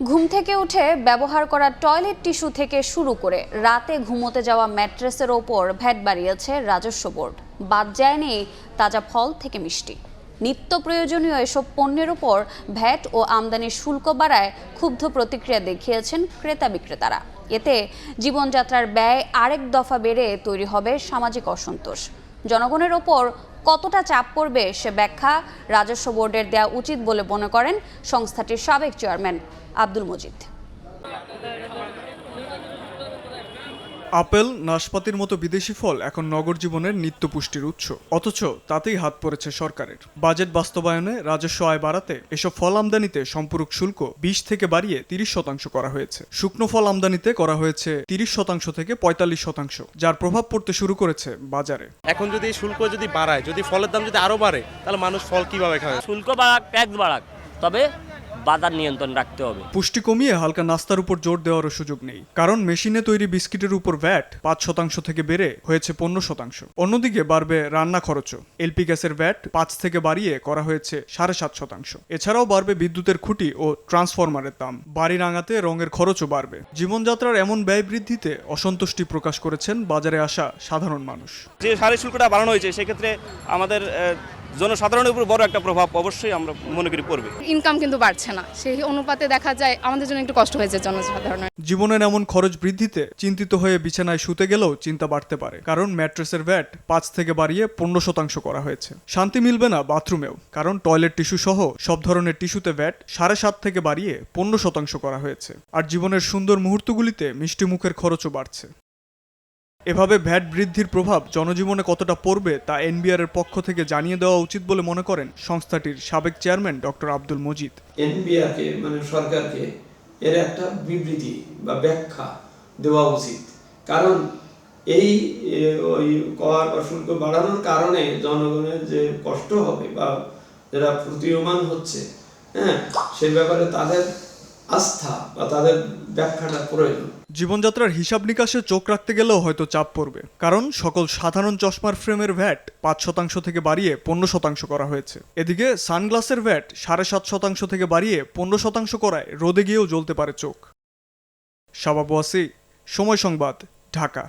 ঘুম থেকে উঠে ব্যবহার করা টয়লেট টিস্যু থেকে শুরু করে রাতে ঘুমোতে যাওয়া ম্যাট্রেসের ওপর ভ্যাট বাড়িয়েছে রাজস্ব বোর্ড। বাদ যায়নি তাজা ফল থেকে মিষ্টি। নিত্য প্রয়োজনীয় এসব পণ্যের উপর ভ্যাট ও আমদানির শুল্ক বাড়ায় ক্ষুব্ধ প্রতিক্রিয়া দেখিয়েছেন ক্রেতা বিক্রেতারা। এতে জীবনযাত্রার ব্যয় আরেক দফা বেড়ে তৈরি হবে সামাজিক অসন্তোষ। জনগণের ওপর কতটা চাপ পড়বে সে ব্যাখ্যা রাজস্ব বোর্ডের দেওয়া উচিত বলে মনে করেন সংস্থাটির সাবেক চেয়ারম্যান আব্দুল মজিদ। আপেল, নাশপাতির মতো বিদেশি ফল এখন নগর জীবনের নিত্য পুষ্টির উৎস, অথচ তাতেই হাত পড়েছে সরকারের। বাজেট বাস্তবায়নে রাজস্ব আয় বাড়াতে এসব ফল আমদানিতে সম্পূরক শুল্ক 20 থেকে বাড়িয়ে 30% করা হয়েছে। শুকনো ফল আমদানিতে করা হয়েছে 30% থেকে 45%, যার প্রভাব পড়তে শুরু করেছে বাজারে। এখন যদি শুল্ক বাড়ায়, যদি ফলের দাম আরো বাড়ে, তাহলে মানুষ ফল কিভাবে খাবে? শুল্ক বাড়াক, ট্যাক্স বাড়াক, তবে বাজার নিয়ন্ত্রণ রাখতে হবে। পুষ্টি কমিয়ে হালকা নাস্তার উপর জোর দেওয়ারও সুযোগ নেই, কারণ মেশিনে তৈরি বিস্কিটের উপর ভ্যাট 5% থেকে বেড়ে হয়েছে 15%। অন্যদিকে বাড়বে রান্না খরচও। এলপি গ্যাসের ভ্যাট 5 থেকে বাড়িয়ে করা হয়েছে 7.5%। এছাড়াও বাড়বে বিদ্যুতের খুঁটি ও ট্রান্সফরমারের দাম। বাড়ি রাঙাতে রঙের খরচও বাড়বে। জীবনযাত্রার এমন ব্যয় বৃদ্ধিতে অসন্তুষ্টি প্রকাশ করেছেন বাজারে আসা সাধারণ মানুষ। যে সারের শুল্কটা বাড়ানো হয়েছে, সেক্ষেত্রে আমাদের জনসাধারণের উপর বড় একটা প্রভাব অবশ্যই আমরা মনে করি পড়বে। ইনকাম কিন্তু বাড়ছে না, সেই অনুপাতে দেখা যায় আমাদের জন্য একটু কষ্ট হয়েছে জনসাধারণের। জীবনের এমন খরচ বৃদ্ধিতে চিন্তিত হয়ে বিছানায় শুতে গেলেও চিন্তা বাড়তে পারে, কারণ ম্যাট্রেসের ভ্যাট 5 থেকে বাড়িয়ে 15% করা হয়েছে। শান্তি মিলবে না বাথরুমেও, কারণ টয়লেট টিস্যু সহ সব ধরনের টিস্যুতে ভ্যাট 7.5 থেকে বাড়িয়ে 15% করা হয়েছে। আর জীবনের সুন্দর মুহূর্তগুলিতে মিষ্টি মুখের খরচও বাড়ছে। এভাবে ভ্যাট বৃদ্ধির প্রভাব জনজীবনে কতটা পড়বে তা এনবিআর এর পক্ষ থেকে জানিয়ে দেওয়া উচিত বলে মনে করেন সংস্থাটির সাবেক চেয়ারম্যান ডক্টর আব্দুল মজিদ। এনবিআরকে সরকারকে এর একটা বিবৃতি বা ব্যাখ্যা দেওয়া উচিত, কারণ এই কর বা শুল্ক বাড়ানোর কারণে জনগণের যে কষ্ট হবে বা যারা প্রতীয়মান হচ্ছে, সেই ব্যাপারে তাদের আস্থা বা তাদের ব্যাখ্যাটা প্রয়োজন। জীবনযাত্রার হিসাব নিকাশে চোখ রাখতে গেলেও হয়তো চাপ পড়বে, কারণ সকল সাধারণ চশমার ফ্রেমের ভ্যাট 5% থেকে বাড়িয়ে 15% করা হয়েছে। এদিকে সানগ্লাসের ভ্যাট 7.5% থেকে বাড়িয়ে 15% করায় রোদে গিয়েও জ্বলতে পারে চোখ। শাবাব ওয়াসি, সময় সংবাদ, ঢাকা।